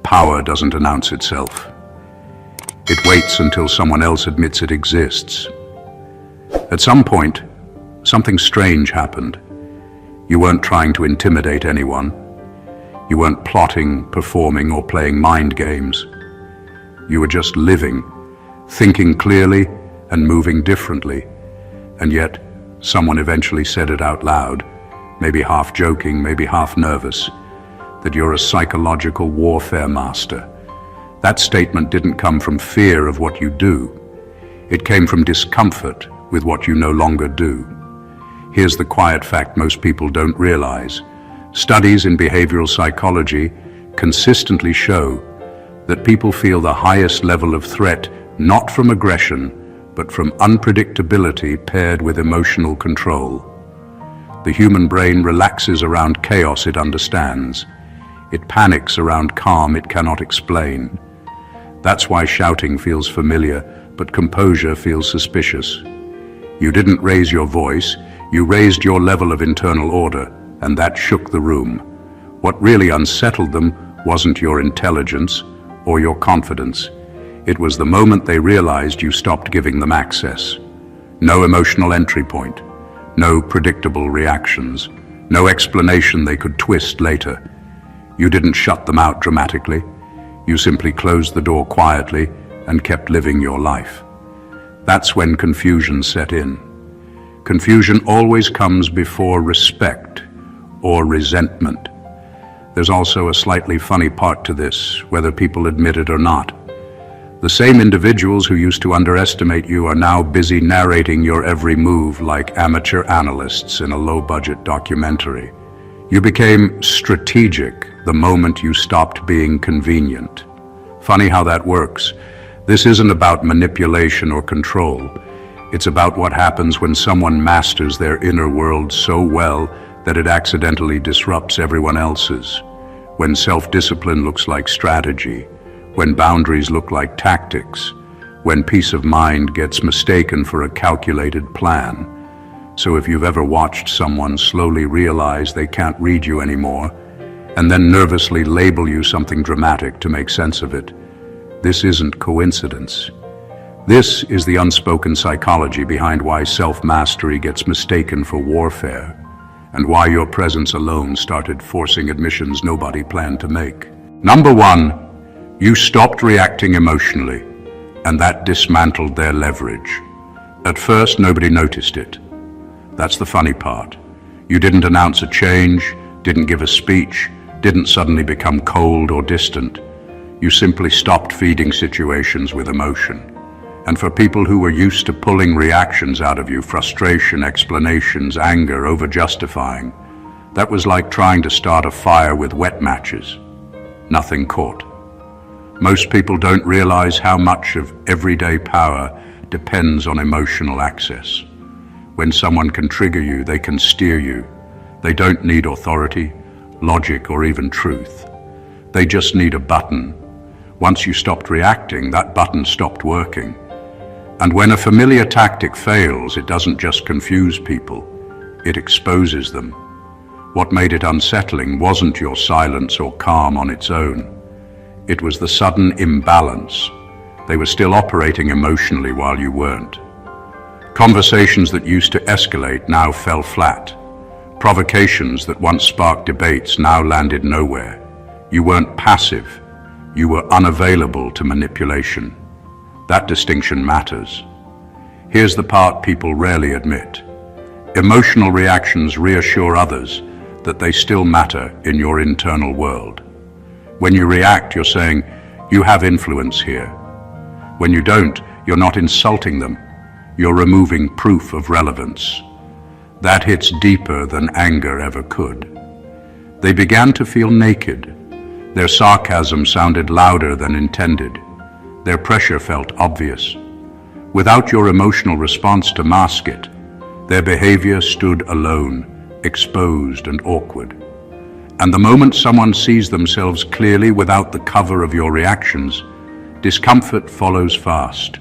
Power doesn't announce itself. It waits until someone else admits it exists. At some point, something strange happened. You weren't trying to intimidate anyone. You weren't plotting, performing, or playing mind games. You were just living, thinking clearly and moving differently. And yet, someone eventually said it out loud, maybe half joking, maybe half nervous, that you're a psychological warfare master. That statement didn't come from fear of what you do. It came from discomfort with what you no longer do. Here's the quiet fact most people don't realize. Studies in behavioral psychology consistently show that people feel the highest level of threat not from aggression, but from unpredictability paired with emotional control. The human brain relaxes around chaos it understands. It panics around calm it cannot explain. That's why shouting feels familiar, but composure feels suspicious. You didn't raise your voice, you raised your level of internal order, and that shook the room. What really unsettled them wasn't your intelligence or your confidence. It was the moment they realized you stopped giving them access. No emotional entry point, no predictable reactions, no explanation they could twist later. You didn't shut them out dramatically. You simply closed the door quietly and kept living your life. That's when confusion set in. Confusion always comes before respect or resentment. There's also a slightly funny part to this, whether people admit it or not. The same individuals who used to underestimate you are now busy narrating your every move like amateur analysts in a low-budget documentary. You became strategic the moment you stopped being convenient. Funny how that works. This isn't about manipulation or control. It's about what happens when someone masters their inner world so well that it accidentally disrupts everyone else's. When self-discipline looks like strategy, when boundaries look like tactics, when peace of mind gets mistaken for a calculated plan. So if you've ever watched someone slowly realize they can't read you anymore, and then nervously label you something dramatic to make sense of it, this isn't coincidence. This is the unspoken psychology behind why self-mastery gets mistaken for warfare, and why your presence alone started forcing admissions nobody planned to make. Number one, you stopped reacting emotionally, and that dismantled their leverage. At first, nobody noticed it. That's the funny part. You didn't announce a change, didn't give a speech, didn't suddenly become cold or distant. You simply stopped feeding situations with emotion. And for people who were used to pulling reactions out of you, frustration, explanations, anger, over-justifying, that was like trying to start a fire with wet matches. Nothing caught. Most people don't realize how much of everyday power depends on emotional access. When someone can trigger you, they can steer you. They don't need authority, logic, or even truth. They just need a button. Once you stopped reacting, that button stopped working. And when a familiar tactic fails, it doesn't just confuse people, it exposes them. What made it unsettling wasn't your silence or calm on its own. It was the sudden imbalance. They were still operating emotionally while you weren't. Conversations that used to escalate now fell flat. Provocations that once sparked debates now landed nowhere. You weren't passive. You were unavailable to manipulation. That distinction matters. Here's the part people rarely admit. Emotional reactions reassure others that they still matter in your internal world. When you react, you're saying, you have influence here. When you don't, you're not insulting them. You're removing proof of relevance. That hits deeper than anger ever could. They began to feel naked. Their sarcasm sounded louder than intended. Their pressure felt obvious. Without your emotional response to mask it, their behavior stood alone, exposed and awkward. And the moment someone sees themselves clearly without the cover of your reactions, discomfort follows fast.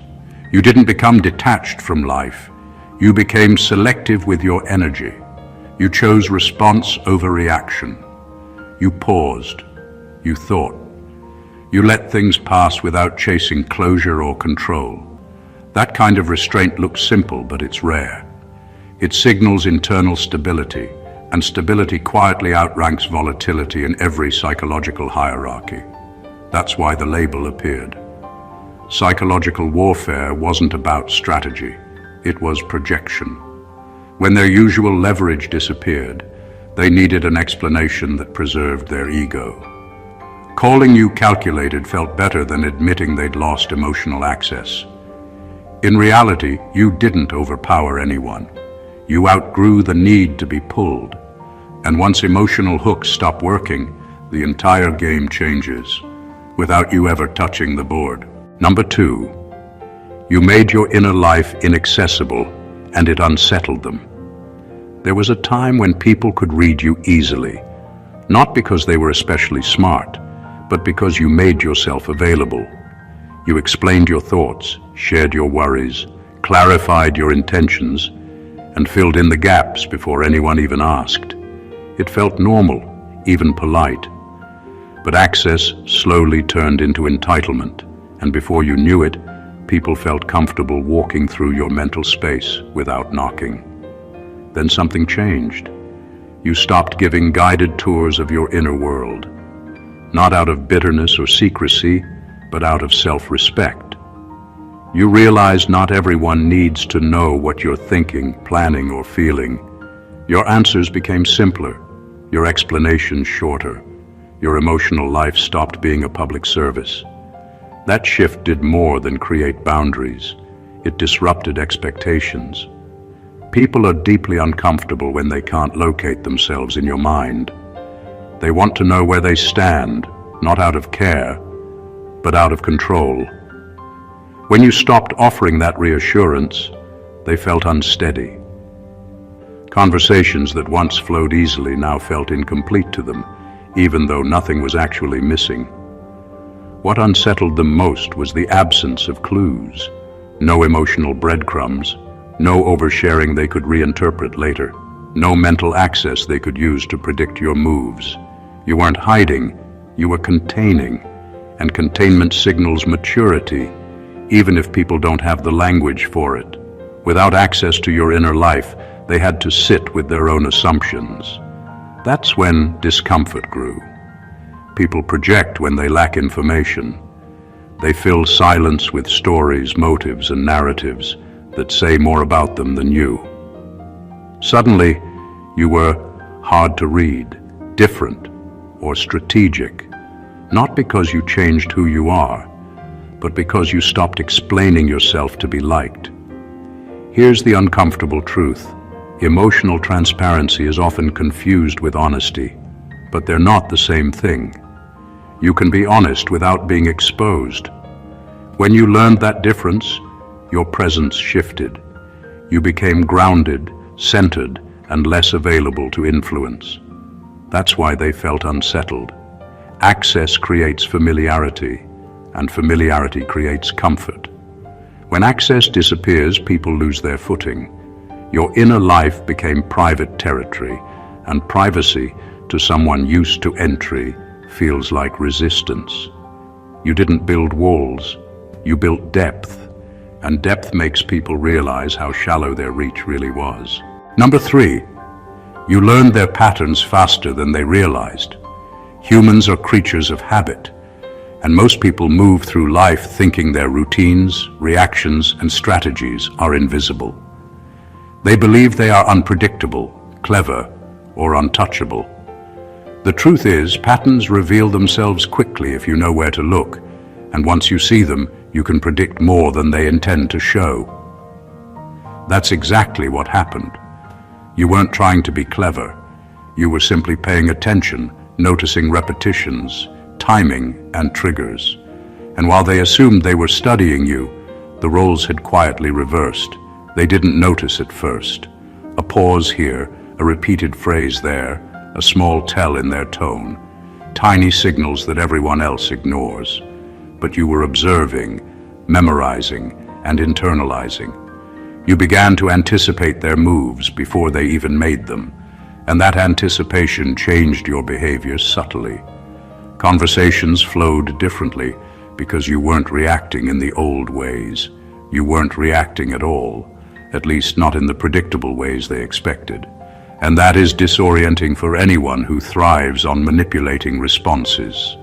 You didn't become detached from life. You became selective with your energy. You chose response over reaction. You paused. You thought. You let things pass without chasing closure or control. That kind of restraint looks simple, but it's rare. It signals internal stability, and stability quietly outranks volatility in every psychological hierarchy. That's why the label appeared. Psychological warfare wasn't about strategy, it was projection. When their usual leverage disappeared, they needed an explanation that preserved their ego. Calling you calculated felt better than admitting they'd lost emotional access. In reality, you didn't overpower anyone. You outgrew the need to be pulled. And once emotional hooks stop working, the entire game changes, without you ever touching the board. Number 2, you made your inner life inaccessible, and it unsettled them. There was a time when people could read you easily, not because they were especially smart, but because you made yourself available. You explained your thoughts, shared your worries, clarified your intentions, and filled in the gaps before anyone even asked. It felt normal, even polite. But access slowly turned into entitlement, and before you knew it, people felt comfortable walking through your mental space without knocking. Then something changed. You stopped giving guided tours of your inner world, not out of bitterness or secrecy, but out of self-respect. You realized not everyone needs to know what you're thinking, planning, or feeling. Your answers became simpler, your explanations shorter. Your emotional life stopped being a public service. That shift did more than create boundaries. It disrupted expectations. People are deeply uncomfortable when they can't locate themselves in your mind. They want to know where they stand, not out of care, but out of control. When you stopped offering that reassurance, they felt unsteady. Conversations that once flowed easily now felt incomplete to them, even though nothing was actually missing. What unsettled them most was the absence of clues. No emotional breadcrumbs, no oversharing they could reinterpret later, no mental access they could use to predict your moves. You weren't hiding, you were containing, and containment signals maturity, even if people don't have the language for it. Without access to your inner life, they had to sit with their own assumptions. That's when discomfort grew. People project when they lack information. They fill silence with stories, motives, and narratives that say more about them than you. Suddenly, you were hard to read, different, or strategic, not because you changed who you are, but because you stopped explaining yourself to be liked. Here's the uncomfortable truth. Emotional transparency is often confused with honesty, but they're not the same thing. You can be honest without being exposed. When you learned that difference, your presence shifted. You became grounded, centered, and less available to influence. That's why they felt unsettled. Access creates familiarity, and familiarity creates comfort. When access disappears, people lose their footing. Your inner life became private territory, and privacy, to someone used to entry, feels like resistance. You didn't build walls, you built depth, and depth makes people realize how shallow their reach really was. Number 3, you learned their patterns faster than they realized. Humans are creatures of habit, and most people move through life thinking their routines, reactions, and strategies are invisible. They believe they are unpredictable, clever, or untouchable. The truth is, patterns reveal themselves quickly if you know where to look, and once you see them, you can predict more than they intend to show. That's exactly what happened. You weren't trying to be clever. You were simply paying attention, noticing repetitions, timing, and triggers. And while they assumed they were studying you, the roles had quietly reversed. They didn't notice at first. A pause here, a repeated phrase there, a small tell in their tone, tiny signals that everyone else ignores. But you were observing, memorizing, and internalizing. You began to anticipate their moves before they even made them, and that anticipation changed your behavior subtly. Conversations flowed differently because you weren't reacting in the old ways. You weren't reacting at all, at least not in the predictable ways they expected. And that is disorienting for anyone who thrives on manipulating responses.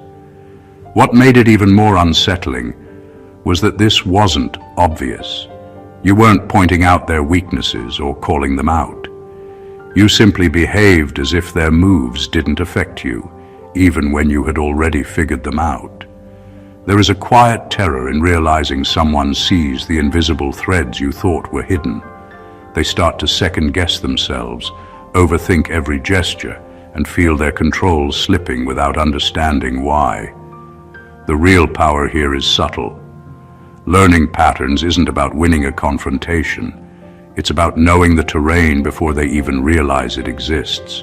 What made it even more unsettling was that this wasn't obvious. You weren't pointing out their weaknesses or calling them out. You simply behaved as if their moves didn't affect you, even when you had already figured them out. There is a quiet terror in realizing someone sees the invisible threads you thought were hidden. They start to second-guess themselves, overthink every gesture, and feel their control slipping without understanding why. The real power here is subtle. Learning patterns isn't about winning a confrontation. It's about knowing the terrain before they even realize it exists.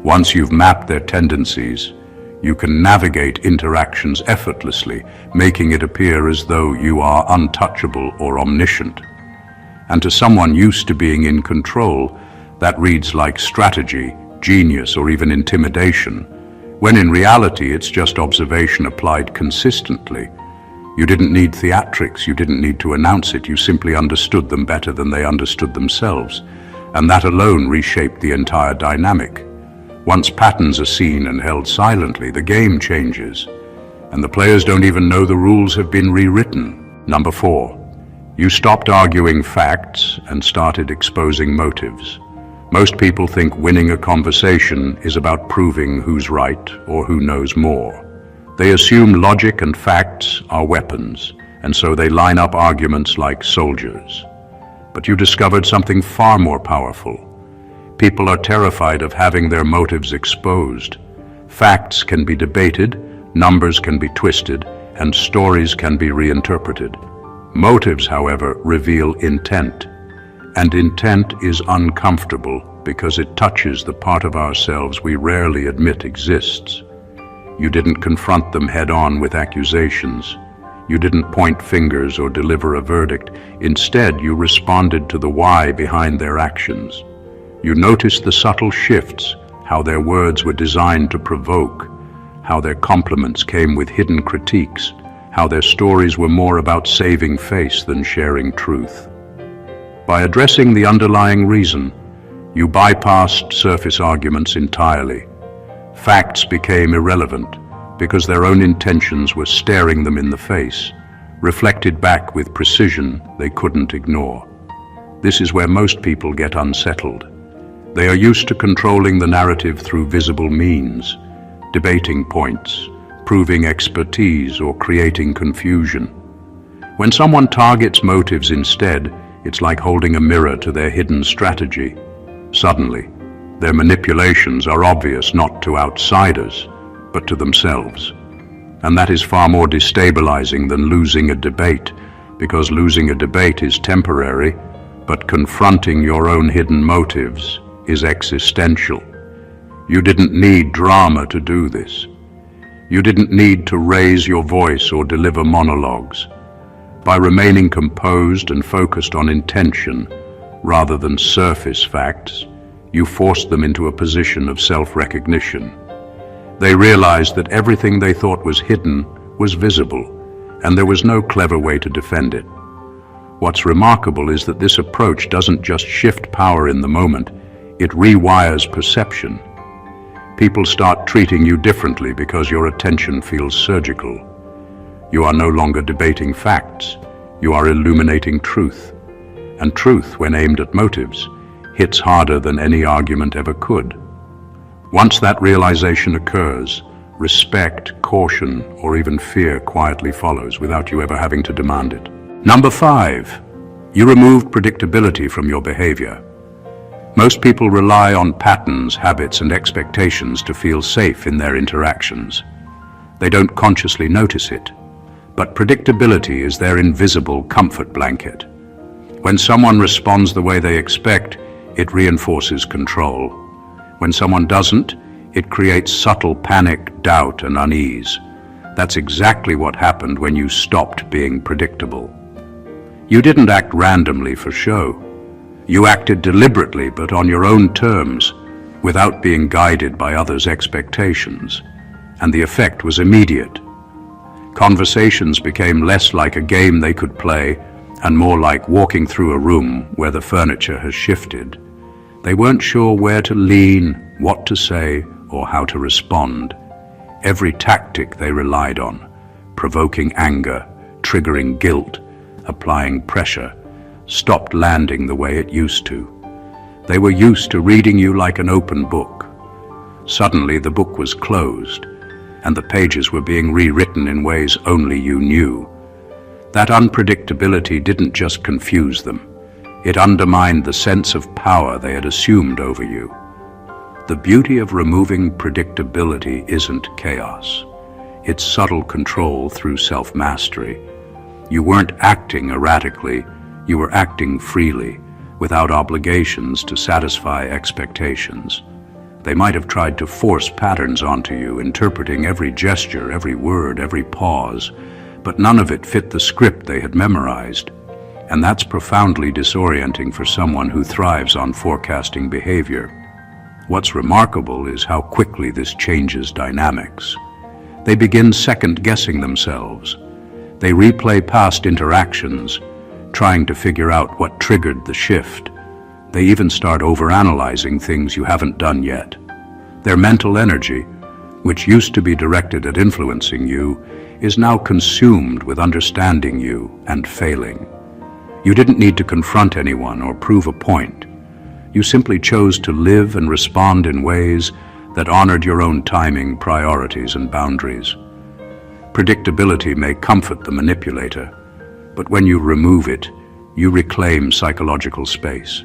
Once you've mapped their tendencies, you can navigate interactions effortlessly, making it appear as though you are untouchable or omniscient. And to someone used to being in control, that reads like strategy, genius, or even intimidation, when in reality it's just observation applied consistently. You didn't need theatrics, you didn't need to announce it, you simply understood them better than they understood themselves, and that alone reshaped the entire dynamic. Once patterns are seen and held silently, the game changes, and the players don't even know the rules have been rewritten. Number 4, you stopped arguing facts and started exposing motives. Most people think winning a conversation is about proving who's right or who knows more. They assume logic and facts are weapons, and so they line up arguments like soldiers. But you discovered something far more powerful. People are terrified of having their motives exposed. Facts can be debated, numbers can be twisted, and stories can be reinterpreted. Motives, however, reveal intent, and intent is uncomfortable because it touches the part of ourselves we rarely admit exists. You didn't confront them head-on with accusations. You didn't point fingers or deliver a verdict. Instead, you responded to the why behind their actions. You noticed the subtle shifts, how their words were designed to provoke, how their compliments came with hidden critiques, how their stories were more about saving face than sharing truth. By addressing the underlying reason, you bypassed surface arguments entirely. Facts became irrelevant because their own intentions were staring them in the face, reflected back with precision they couldn't ignore. This is where most people get unsettled. They are used to controlling the narrative through visible means, debating points, proving expertise, or creating confusion. When someone targets motives instead, it's like holding a mirror to their hidden strategy. Suddenly, their manipulations are obvious not to outsiders, but to themselves. And that is far more destabilizing than losing a debate, because losing a debate is temporary, but confronting your own hidden motives is existential. You didn't need drama to do this. You didn't need to raise your voice or deliver monologues. By remaining composed and focused on intention, rather than surface facts, you forced them into a position of self-recognition. They realized that everything they thought was hidden was visible, and there was no clever way to defend it. What's remarkable is that this approach doesn't just shift power in the moment, it rewires perception. People start treating you differently because your attention feels surgical. You are no longer debating facts, you are illuminating truth. And truth, when aimed at motives, hits harder than any argument ever could. Once that realization occurs, respect, caution, or even fear quietly follows without you ever having to demand it. Number 5, you removed predictability from your behavior. Most people rely on patterns, habits, and expectations to feel safe in their interactions. They don't consciously notice it, but predictability is their invisible comfort blanket. When someone responds the way they expect, it reinforces control. When someone doesn't, it creates subtle panic, doubt, and unease. That's exactly what happened when you stopped being predictable. You didn't act randomly for show. You acted deliberately, but on your own terms, without being guided by others' expectations. and the effect was immediate. Conversations became less like a game they could play and more like walking through a room where the furniture has shifted. They weren't sure where to lean, what to say, or how to respond. Every tactic they relied on, provoking anger, triggering guilt, applying pressure, stopped landing the way it used to. They were used to reading you like an open book. Suddenly the book was closed, and the pages were being rewritten in ways only you knew. That unpredictability didn't just confuse them. It undermined the sense of power they had assumed over you. The beauty of removing predictability isn't chaos. It's subtle control through self-mastery. You weren't acting erratically, you were acting freely, without obligations to satisfy expectations. They might have tried to force patterns onto you, interpreting every gesture, every word, every pause, but none of it fit the script they had memorized. And that's profoundly disorienting for someone who thrives on forecasting behavior. What's remarkable is how quickly this changes dynamics. They begin second-guessing themselves. They replay past interactions, trying to figure out what triggered the shift. They even start overanalyzing things you haven't done yet. Their mental energy, which used to be directed at influencing you, is now consumed with understanding you and failing. You didn't need to confront anyone or prove a point. You simply chose to live and respond in ways that honored your own timing, priorities, and boundaries. Predictability may comfort the manipulator, but when you remove it, you reclaim psychological space.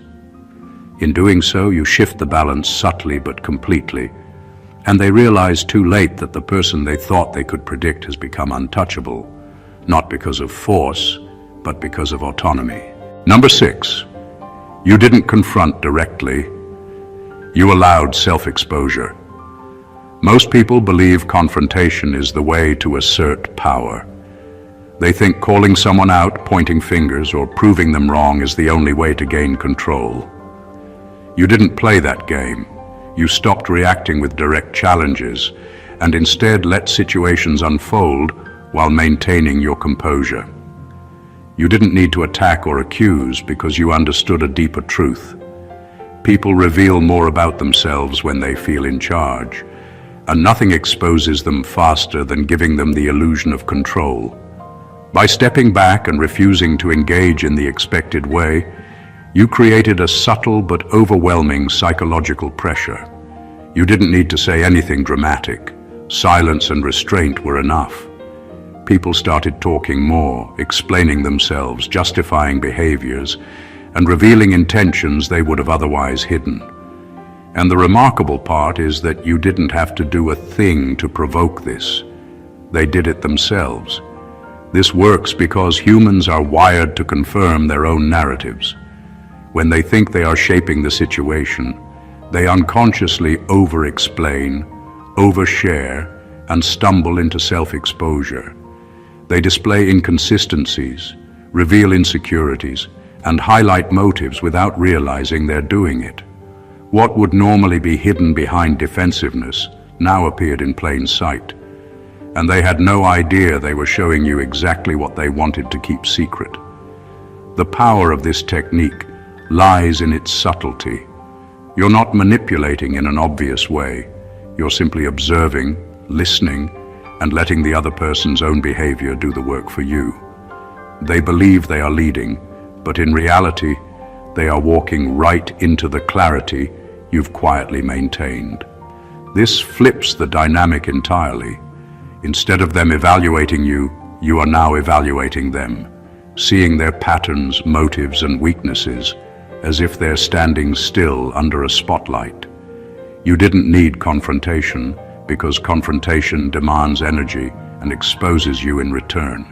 In doing so, you shift the balance subtly but completely, and they realize too late that the person they thought they could predict has become untouchable, not because of force, but because of autonomy. Number 6, you didn't confront directly. You allowed self-exposure. Most people believe confrontation is the way to assert power. They think calling someone out, pointing fingers, or proving them wrong is the only way to gain control. You didn't play that game. You stopped reacting with direct challenges and instead let situations unfold while maintaining your composure. You didn't need to attack or accuse because you understood a deeper truth. People reveal more about themselves when they feel in charge, and nothing exposes them faster than giving them the illusion of control. By stepping back and refusing to engage in the expected way, you created a subtle but overwhelming psychological pressure. You didn't need to say anything dramatic. Silence and restraint were enough. People started talking more, explaining themselves, justifying behaviors, and revealing intentions they would have otherwise hidden. And the remarkable part is that you didn't have to do a thing to provoke this. They did it themselves. This works because humans are wired to confirm their own narratives. When they think they are shaping the situation, they unconsciously over-explain, overshare, and stumble into self-exposure. They display inconsistencies, reveal insecurities, and highlight motives without realizing they're doing it. What would normally be hidden behind defensiveness now appeared in plain sight, and they had no idea they were showing you exactly what they wanted to keep secret. The power of this technique lies in its subtlety. You're not manipulating in an obvious way. You're simply observing, listening, and letting the other person's own behavior do the work for you. They believe they are leading, but in reality, they are walking right into the clarity you've quietly maintained. This flips the dynamic entirely. Instead of them evaluating you, you are now evaluating them, seeing their patterns, motives, and weaknesses as if they're standing still under a spotlight. You didn't need confrontation because confrontation demands energy and exposes you in return.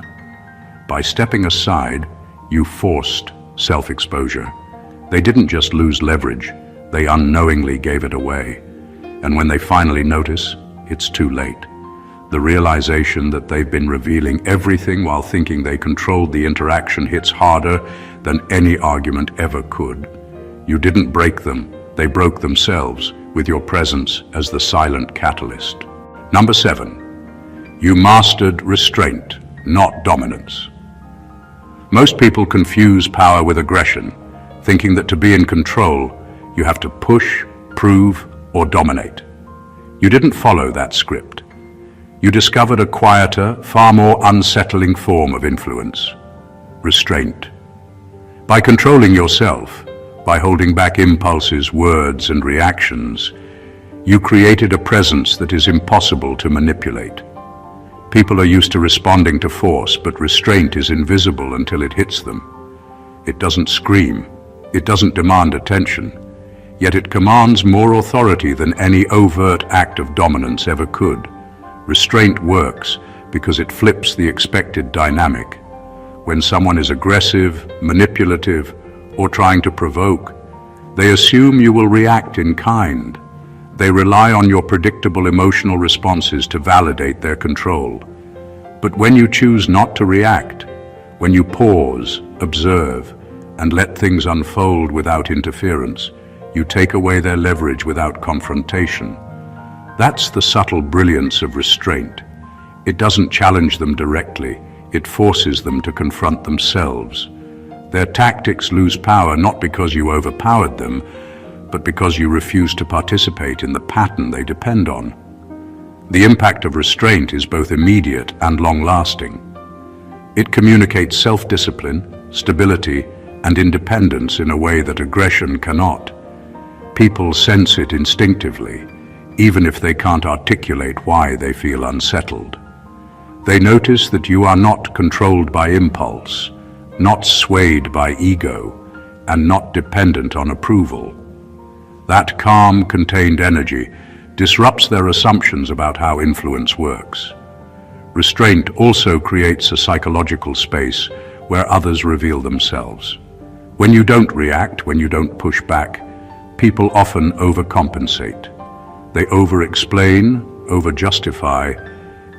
By stepping aside, you forced self-exposure. They didn't just lose leverage, they unknowingly gave it away. And when they finally notice, it's too late. The realization that they've been revealing everything while thinking they controlled the interaction hits harder than any argument ever could. You didn't break them, they broke themselves with your presence as the silent catalyst. Number 7. You mastered restraint, not dominance. Most people confuse power with aggression, thinking that to be in control, you have to push, prove, or dominate. You didn't follow that script. You discovered a quieter, far more unsettling form of influence: restraint. By controlling yourself, by holding back impulses, words, and reactions, you created a presence that is impossible to manipulate. People are used to responding to force, but restraint is invisible until it hits them. It doesn't scream, it doesn't demand attention, yet it commands more authority than any overt act of dominance ever could. Restraint works because it flips the expected dynamic. When someone is aggressive, manipulative, or trying to provoke, they assume you will react in kind. They rely on your predictable emotional responses to validate their control. But when you choose not to react, when you pause, observe, and let things unfold without interference, you take away their leverage without confrontation. That's the subtle brilliance of restraint. It doesn't challenge them directly, it forces them to confront themselves. Their tactics lose power not because you overpowered them, but because you refuse to participate in the pattern they depend on. The impact of restraint is both immediate and long-lasting. It communicates self-discipline, stability, and independence in a way that aggression cannot. People sense it instinctively, even if they can't articulate why they feel unsettled. They notice that you are not controlled by impulse, not swayed by ego, and not dependent on approval. That calm, contained energy disrupts their assumptions about how influence works. Restraint also creates a psychological space where others reveal themselves. When you don't react, when you don't push back, people often overcompensate. They over-explain, over-justify,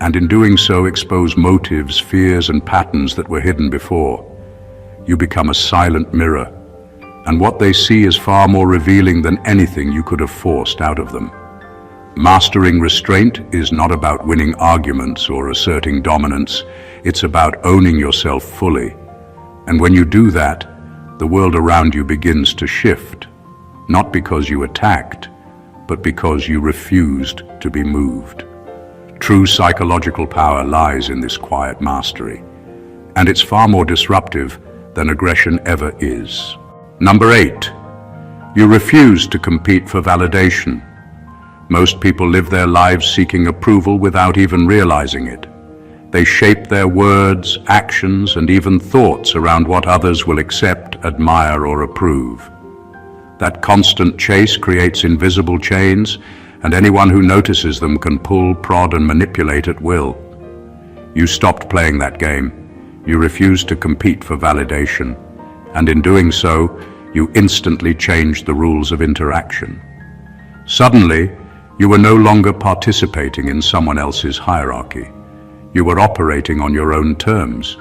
and in doing so expose motives, fears, and patterns that were hidden before. You become a silent mirror, and what they see is far more revealing than anything you could have forced out of them. Mastering restraint is not about winning arguments or asserting dominance. It's about owning yourself fully. And when you do that, the world around you begins to shift, not because you attacked, but because you refused to be moved. True psychological power lies in this quiet mastery, and it's far more disruptive than aggression ever is. Number 8. You refuse to compete for validation. Most people live their lives seeking approval without even realizing it. They shape their words, actions, and even thoughts around what others will accept, admire, or approve. That constant chase creates invisible chains, and anyone who notices them can pull, prod, and manipulate at will. You stopped playing that game. You refused to compete for validation, and in doing so, you instantly changed the rules of interaction. Suddenly, you were no longer participating in someone else's hierarchy. You were operating on your own terms.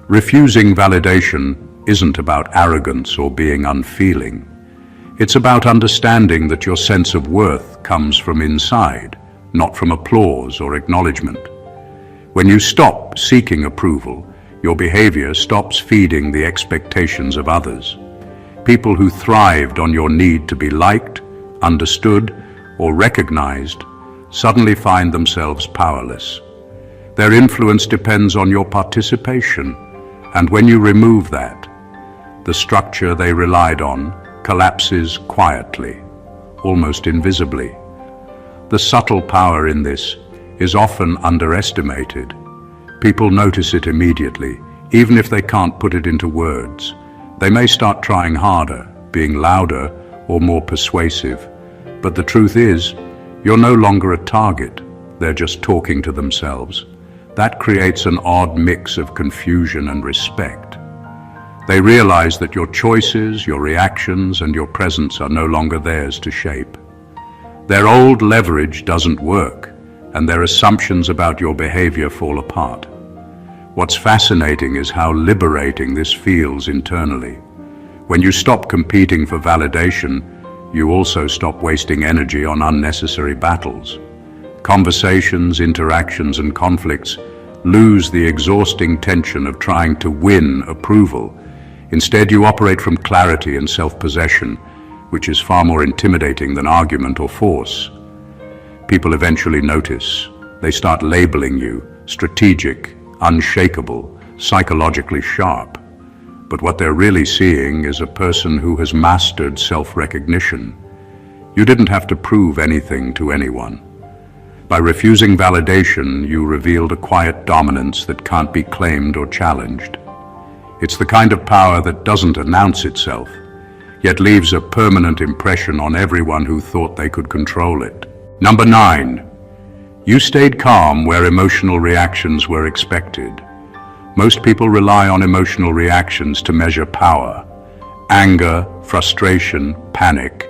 Refusing validation isn't about arrogance or being unfeeling. It's about understanding that your sense of worth comes from inside, not from applause or acknowledgement. When you stop seeking approval, your behavior stops feeding the expectations of others. People who thrived on your need to be liked, understood, or recognized suddenly find themselves powerless. Their influence depends on your participation, and when you remove that, the structure they relied on collapses quietly, almost invisibly. The subtle power in this is often underestimated. People notice it immediately, even if they can't put it into words. They may start trying harder, being louder or more persuasive, but the truth is, you're no longer a target. They're just talking to themselves. That creates an odd mix of confusion and respect. They realize that your choices, your reactions, and your presence are no longer theirs to shape. Their old leverage doesn't work, and their assumptions about your behavior fall apart. What's fascinating is how liberating this feels internally. When you stop competing for validation, you also stop wasting energy on unnecessary battles. Conversations, interactions, and conflicts lose the exhausting tension of trying to win approval. Instead, you operate from clarity and self-possession, which is far more intimidating than argument or force. People eventually notice. They start labeling you strategic, unshakable, psychologically sharp. But what they're really seeing is a person who has mastered self-recognition. You didn't have to prove anything to anyone. By refusing validation, you revealed a quiet dominance that can't be claimed or challenged. It's the kind of power that doesn't announce itself, yet leaves a permanent impression on everyone who thought they could control it. Number 9. You stayed calm where emotional reactions were expected. Most people rely on emotional reactions to measure power. Anger, frustration, panic.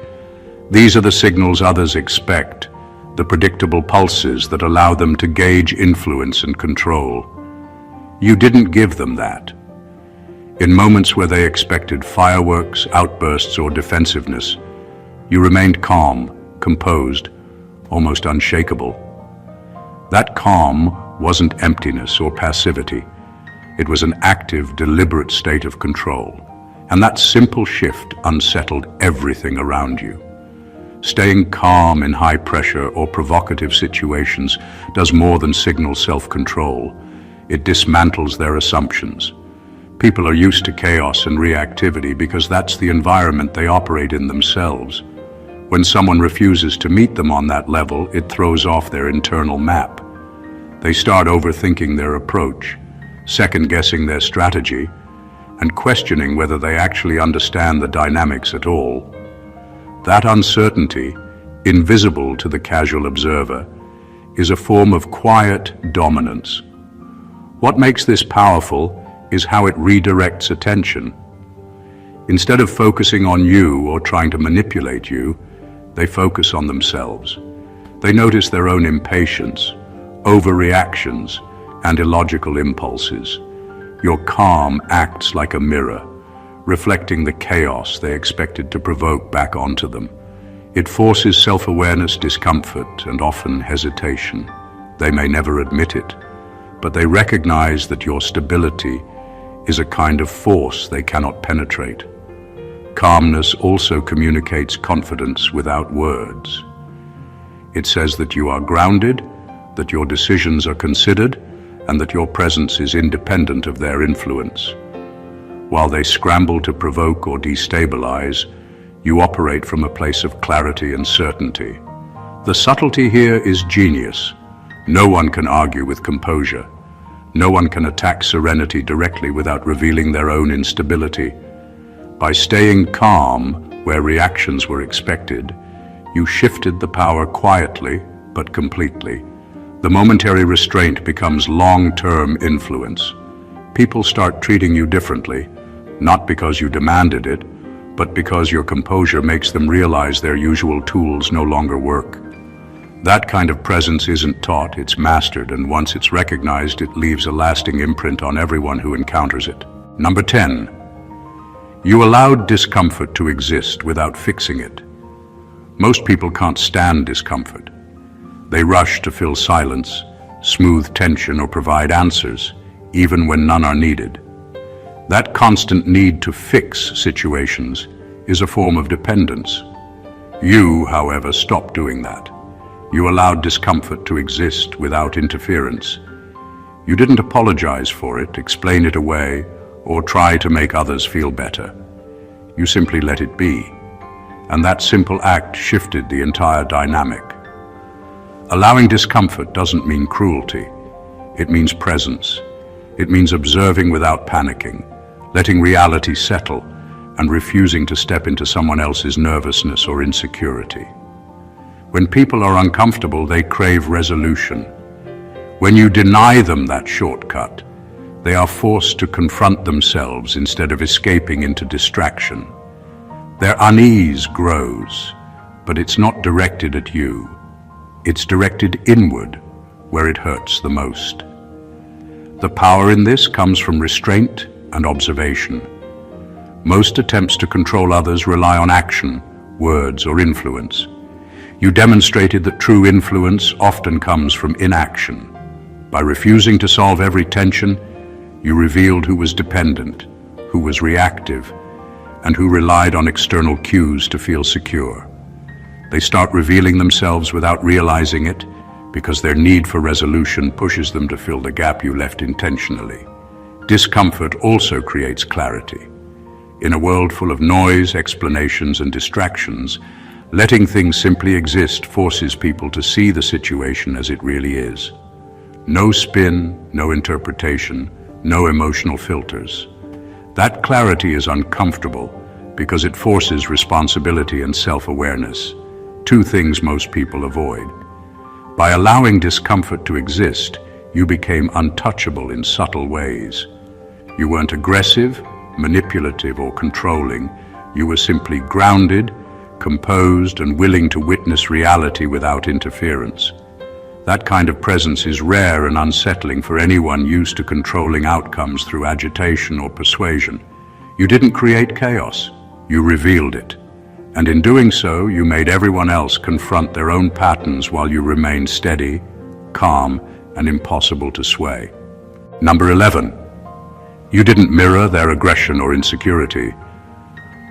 These are the signals others expect, the predictable pulses that allow them to gauge influence and control. You didn't give them that. In moments where they expected fireworks, outbursts, or defensiveness, you remained calm, composed, almost unshakable. That calm wasn't emptiness or passivity. It was an active, deliberate state of control. And that simple shift unsettled everything around you. Staying calm in high-pressure or provocative situations does more than signal self-control. It dismantles their assumptions. People are used to chaos and reactivity because that's the environment they operate in themselves. When someone refuses to meet them on that level, it throws off their internal map. They start overthinking their approach, second-guessing their strategy, and questioning whether they actually understand the dynamics at all. That uncertainty, invisible to the casual observer, is a form of quiet dominance. What makes this powerful is how it redirects attention. Instead of focusing on you or trying to manipulate you, they focus on themselves. They notice their own impatience, overreactions, and illogical impulses. Your calm acts like a mirror, reflecting the chaos they expected to provoke back onto them. It forces self-awareness, discomfort, and often hesitation. They may never admit it, but they recognize that your stability is a kind of force they cannot penetrate. Calmness also communicates confidence without words. It says that you are grounded, that your decisions are considered, and that your presence is independent of their influence. While they scramble to provoke or destabilize, you operate from a place of clarity and certainty. The subtlety here is genius. No one can argue with composure. No one can attack serenity directly without revealing their own instability. By staying calm where reactions were expected, you shifted the power quietly but completely. The momentary restraint becomes long-term influence. People start treating you differently, not because you demanded it, but because your composure makes them realize their usual tools no longer work. That kind of presence isn't taught, it's mastered, and once it's recognized, it leaves a lasting imprint on everyone who encounters it. Number 10. You allowed discomfort to exist without fixing it. Most people can't stand discomfort. They rush to fill silence, smooth tension, or provide answers, even when none are needed. That constant need to fix situations is a form of dependence. You, however, stopped doing that. You allowed discomfort to exist without interference. You didn't apologize for it, explain it away, or try to make others feel better. You simply let it be. And that simple act shifted the entire dynamic. Allowing discomfort doesn't mean cruelty. It means presence. It means observing without panicking, letting reality settle, and refusing to step into someone else's nervousness or insecurity. When people are uncomfortable, they crave resolution. When you deny them that shortcut, they are forced to confront themselves instead of escaping into distraction. Their unease grows, but it's not directed at you. It's directed inward, where it hurts the most. The power in this comes from restraint and observation. Most attempts to control others rely on action, words, or influence. You demonstrated that true influence often comes from inaction. By refusing to solve every tension, you revealed who was dependent, who was reactive, and who relied on external cues to feel secure. They start revealing themselves without realizing it, because their need for resolution pushes them to fill the gap you left intentionally. Discomfort also creates clarity. In a world full of noise, explanations, and distractions, letting things simply exist forces people to see the situation as it really is. No spin, no interpretation, no emotional filters. That clarity is uncomfortable because it forces responsibility and self-awareness, two things most people avoid. By allowing discomfort to exist, you became untouchable in subtle ways. You weren't aggressive, manipulative, or controlling. You were simply grounded, composed, and willing to witness reality without interference. That kind of presence is rare and unsettling for anyone used to controlling outcomes through agitation or persuasion. You didn't create chaos, you revealed it. And in doing so, you made everyone else confront their own patterns while you remained steady, calm, and impossible to sway. Number 11. You didn't mirror their aggression or insecurity.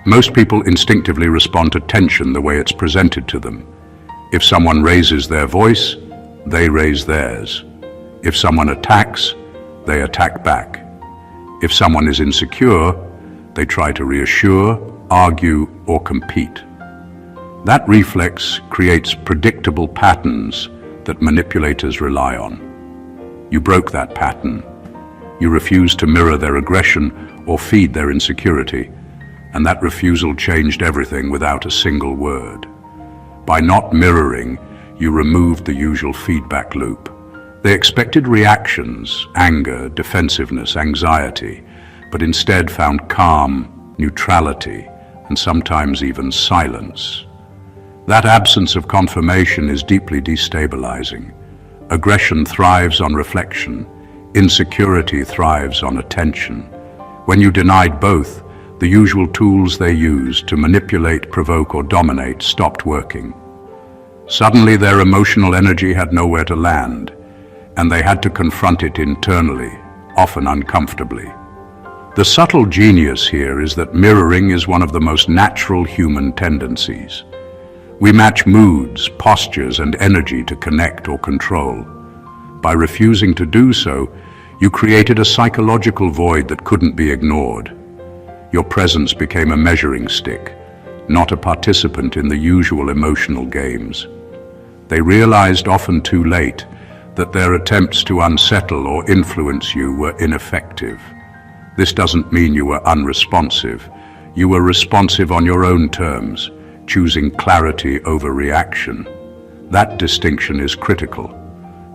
Most people instinctively respond to tension the way it's presented to them. If someone raises their voice, they raise theirs. If someone attacks, they attack back. If someone is insecure, they try to reassure, argue, or compete. That reflex creates predictable patterns that manipulators rely on. You broke that pattern. You refused to mirror their aggression or feed their insecurity, and that refusal changed everything without a single word. By not mirroring, you removed the usual feedback loop. They expected reactions, anger, defensiveness, anxiety, but instead found calm, neutrality, and sometimes even silence. That absence of confirmation is deeply destabilizing. Aggression thrives on reflection. Insecurity thrives on attention. When you denied both, the usual tools they used to manipulate, provoke, or dominate stopped working. Suddenly, their emotional energy had nowhere to land, and they had to confront it internally, often uncomfortably. The subtle genius here is that mirroring is one of the most natural human tendencies. We match moods, postures, and energy to connect or control. By refusing to do so, you created a psychological void that couldn't be ignored. Your presence became a measuring stick, not a participant in the usual emotional games. They realized, often too late, that their attempts to unsettle or influence you were ineffective. This doesn't mean you were unresponsive. You were responsive on your own terms, choosing clarity over reaction. That distinction is critical.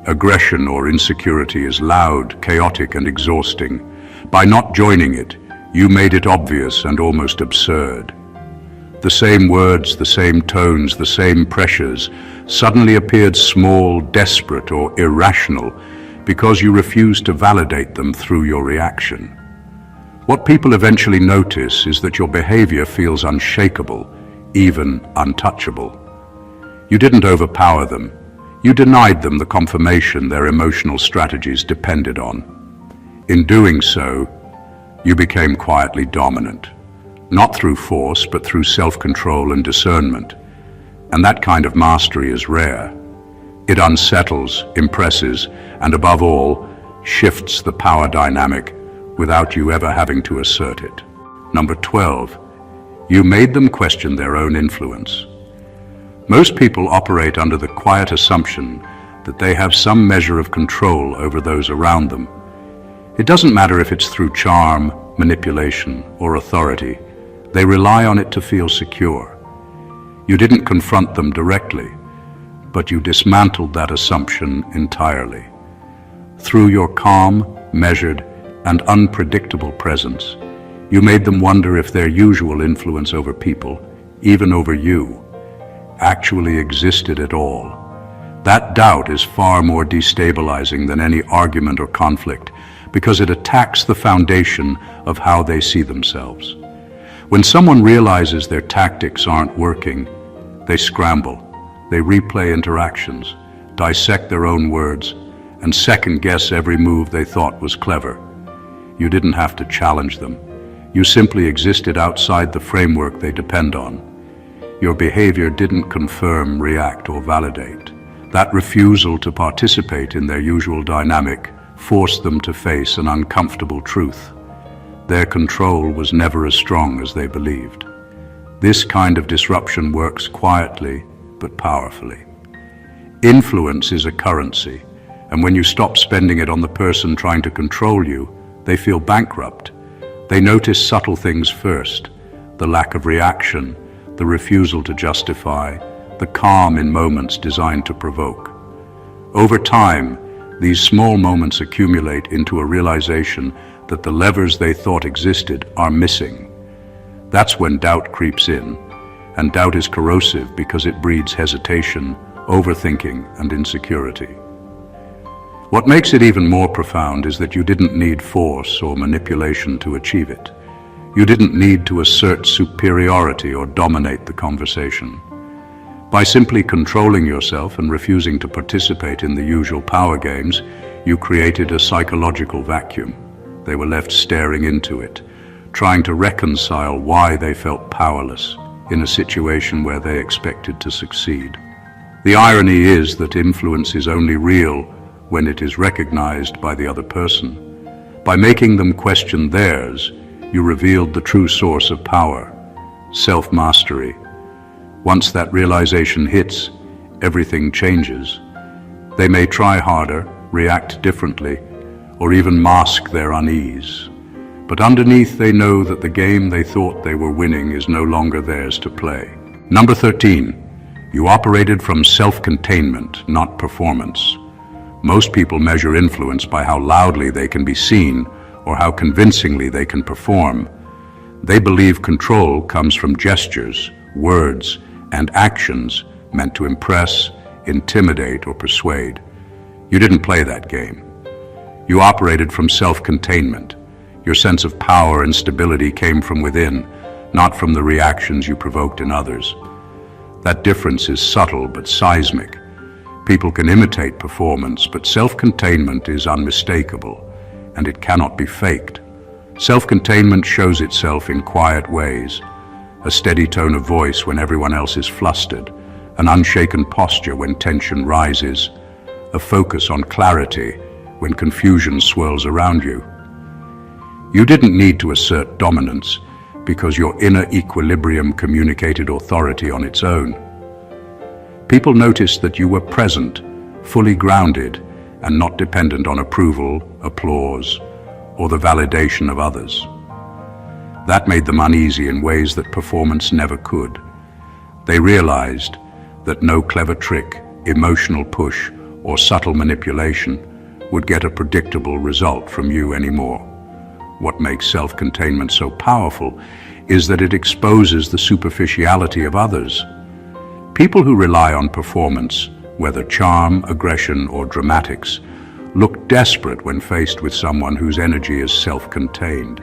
Aggression or insecurity is loud, chaotic, and exhausting. By not joining it, you made it obvious and almost absurd. The same words, the same tones, the same pressures suddenly appeared small, desperate, or irrational because you refused to validate them through your reaction. What people eventually notice is that your behavior feels unshakable, even untouchable. You didn't overpower them. You denied them the confirmation their emotional strategies depended on. In doing so, you became quietly dominant, not through force, but through self-control and discernment. And that kind of mastery is rare. It unsettles, impresses, and above all, shifts the power dynamic without you ever having to assert it. Number 12, you made them question their own influence. Most people operate under the quiet assumption that they have some measure of control over those around them. It doesn't matter if it's through charm, manipulation, or authority. They rely on it to feel secure. You didn't confront them directly, but you dismantled that assumption entirely. Through your calm, measured, and unpredictable presence, you made them wonder if their usual influence over people, even over you, actually existed at all. That doubt is far more destabilizing than any argument or conflict because it attacks the foundation of how they see themselves. When someone realizes their tactics aren't working, they scramble. They replay interactions, dissect their own words, and second-guess every move they thought was clever. You didn't have to challenge them. You simply existed outside the framework they depend on. Your behavior didn't confirm, react, or validate. That refusal to participate in their usual dynamic forced them to face an uncomfortable truth. Their control was never as strong as they believed. This kind of disruption works quietly but powerfully. Influence is a currency, and when you stop spending it on the person trying to control you, they feel bankrupt. They notice subtle things first: the lack of reaction, the refusal to justify, the calm in moments designed to provoke. Over time, these small moments accumulate into a realization that the levers they thought existed are missing. That's when doubt creeps in, and doubt is corrosive because it breeds hesitation, overthinking, and insecurity. What makes it even more profound is that you didn't need force or manipulation to achieve it. You didn't need to assert superiority or dominate the conversation. By simply controlling yourself and refusing to participate in the usual power games, you created a psychological vacuum. They were left staring into it, trying to reconcile why they felt powerless in a situation where they expected to succeed. The irony is that influence is only real when it is recognized by the other person. By making them question theirs, you revealed the true source of power: self-mastery. Once that realization hits, everything changes. They may try harder, react differently, or even mask their unease. But underneath, they know that the game they thought they were winning is no longer theirs to play. Number 13, you operated from self-containment, not performance. Most people measure influence by how loudly they can be seen or how convincingly they can perform. They believe control comes from gestures, words, and actions meant to impress, intimidate, or persuade. You didn't play that game. You operated from self-containment. Your sense of power and stability came from within, not from the reactions you provoked in others. That difference is subtle but seismic. People can imitate performance, but self-containment is unmistakable, and it cannot be faked. Self-containment shows itself in quiet ways: a steady tone of voice when everyone else is flustered, an unshaken posture when tension rises, a focus on clarity when confusion swirls around you. You didn't need to assert dominance because your inner equilibrium communicated authority on its own. People noticed that you were present, fully grounded, and not dependent on approval, applause, or the validation of others. That made them uneasy in ways that performance never could. They realized that no clever trick, emotional push, or subtle manipulation would get a predictable result from you anymore. What makes self-containment so powerful is that it exposes the superficiality of others. People who rely on performance, whether charm, aggression, or dramatics, look desperate when faced with someone whose energy is self-contained.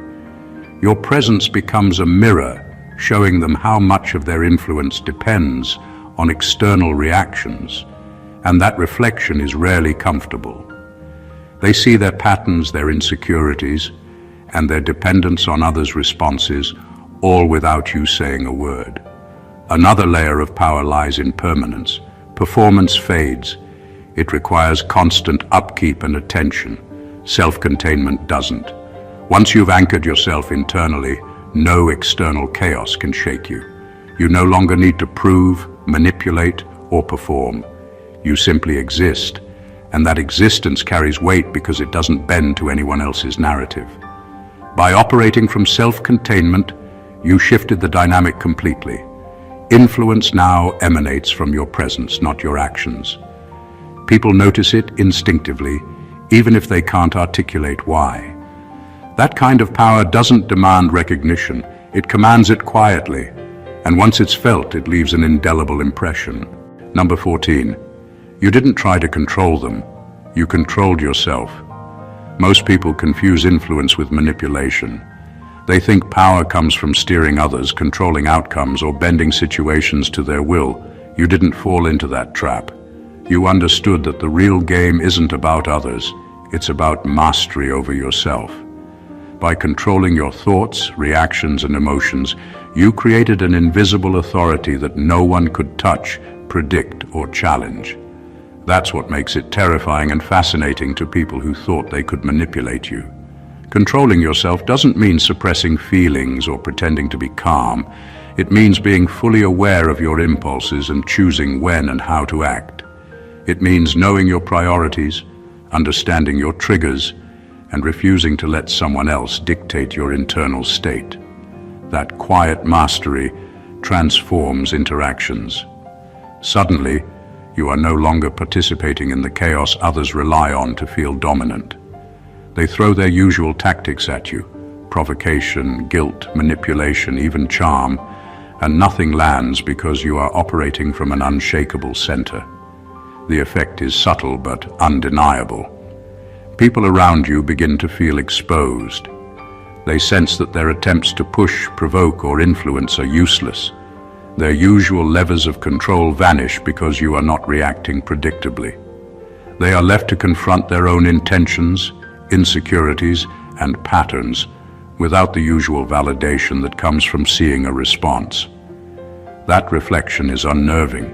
Your presence becomes a mirror, showing them how much of their influence depends on external reactions, and that reflection is rarely comfortable. They see their patterns, their insecurities, and their dependence on others' responses, all without you saying a word. Another layer of power lies in permanence. Performance fades. It requires constant upkeep and attention. Self-containment doesn't. Once you've anchored yourself internally, no external chaos can shake you. You no longer need to prove, manipulate, or perform. You simply exist, and that existence carries weight because it doesn't bend to anyone else's narrative. By operating from self-containment, you shifted the dynamic completely. Influence now emanates from your presence, not your actions. People notice it instinctively, even if they can't articulate why. That kind of power doesn't demand recognition. It commands it quietly, and once it's felt, it leaves an indelible impression. Number 14. You didn't try to control them. You controlled yourself. Most people confuse influence with manipulation. They think power comes from steering others, controlling outcomes, or bending situations to their will. You didn't fall into that trap. You understood that the real game isn't about others, it's about mastery over yourself. By controlling your thoughts, reactions, and emotions, you created an invisible authority that no one could touch, predict, or challenge. That's what makes it terrifying and fascinating to people who thought they could manipulate you. Controlling yourself doesn't mean suppressing feelings or pretending to be calm. It means being fully aware of your impulses and choosing when and how to act. It means knowing your priorities, understanding your triggers, and refusing to let someone else dictate your internal state. That quiet mastery transforms interactions. Suddenly, you are no longer participating in the chaos others rely on to feel dominant. They throw their usual tactics at you: provocation, guilt, manipulation, even charm, and nothing lands because you are operating from an unshakable center. The effect is subtle but undeniable. People around you begin to feel exposed. They sense that their attempts to push, provoke, or influence are useless. Their usual levers of control vanish because you are not reacting predictably. They are left to confront their own intentions, insecurities, and patterns without the usual validation that comes from seeing a response. That reflection is unnerving.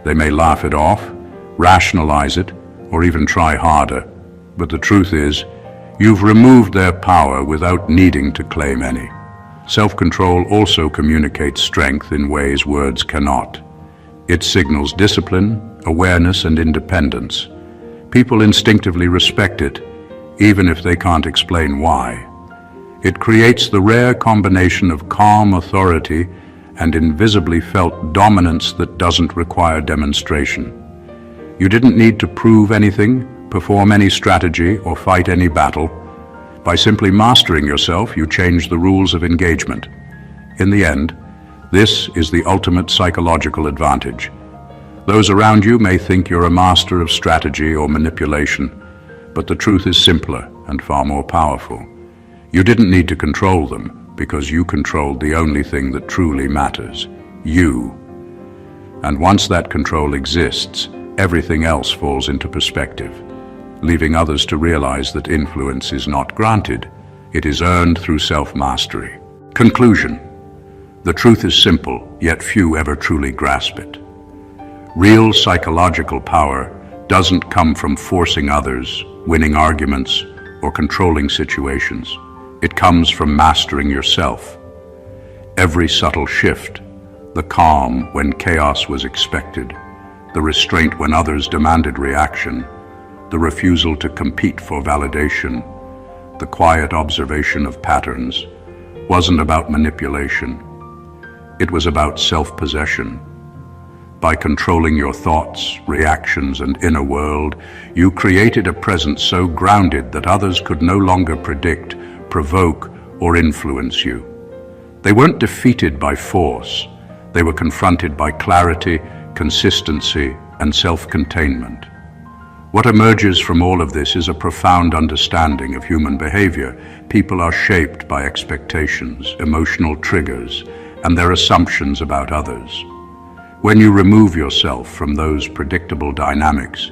They may laugh it off, rationalize it, or even try harder. But the truth is, you've removed their power without needing to claim any. Self-control also communicates strength in ways words cannot. It signals discipline, awareness, and independence. People instinctively respect it, even if they can't explain why. It creates the rare combination of calm authority and invisibly felt dominance that doesn't require demonstration. You didn't need to prove anything, perform any strategy, or fight any battle. By simply mastering yourself, you change the rules of engagement. In the end, this is the ultimate psychological advantage. Those around you may think you're a master of strategy or manipulation, but the truth is simpler and far more powerful. You didn't need to control them because you controlled the only thing that truly matters: you. And once that control exists, everything else falls into perspective, leaving others to realize that influence is not granted, it is earned through self-mastery. Conclusion: the truth is simple, yet few ever truly grasp it. Real psychological power doesn't come from forcing others, winning arguments, or controlling situations. It comes from mastering yourself. Every subtle shift, the calm when chaos was expected, the restraint when others demanded reaction, the refusal to compete for validation, the quiet observation of patterns, wasn't about manipulation. It was about self-possession. By controlling your thoughts, reactions, and inner world, you created a presence so grounded that others could no longer predict, provoke, or influence you. They weren't defeated by force. They were confronted by clarity, consistency, and self-containment. What emerges from all of this is a profound understanding of human behavior. People are shaped by expectations, emotional triggers, and their assumptions about others. When you remove yourself from those predictable dynamics,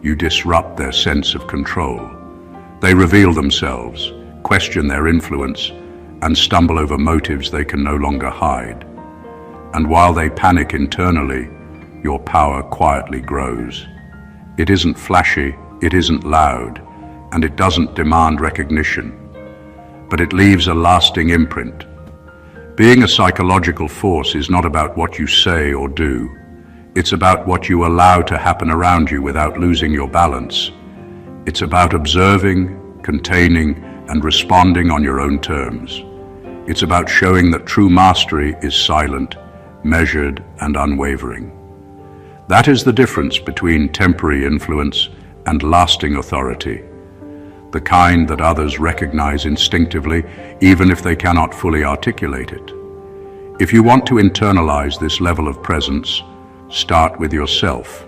you disrupt their sense of control. They reveal themselves, question their influence, and stumble over motives they can no longer hide. And while they panic internally, your power quietly grows. It isn't flashy, it isn't loud, and it doesn't demand recognition, but it leaves a lasting imprint. Being a psychological force is not about what you say or do. It's about what you allow to happen around you without losing your balance. It's about observing, containing, and responding on your own terms. It's about showing that true mastery is silent, measured, and unwavering. That is the difference between temporary influence and lasting authority, the kind that others recognize instinctively, even if they cannot fully articulate it. If you want to internalize this level of presence, start with yourself.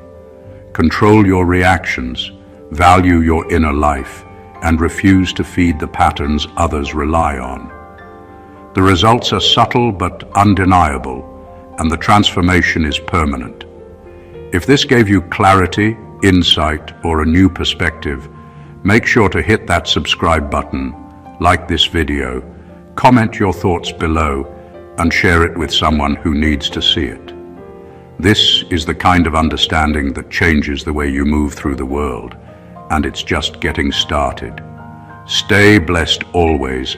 Control your reactions, value your inner life, and refuse to feed the patterns others rely on. The results are subtle but undeniable, and the transformation is permanent. If this gave you clarity, insight, or a new perspective, make sure to hit that subscribe button, like this video, comment your thoughts below, and share it with someone who needs to see it. This is the kind of understanding that changes the way you move through the world, and it's just getting started. Stay blessed always,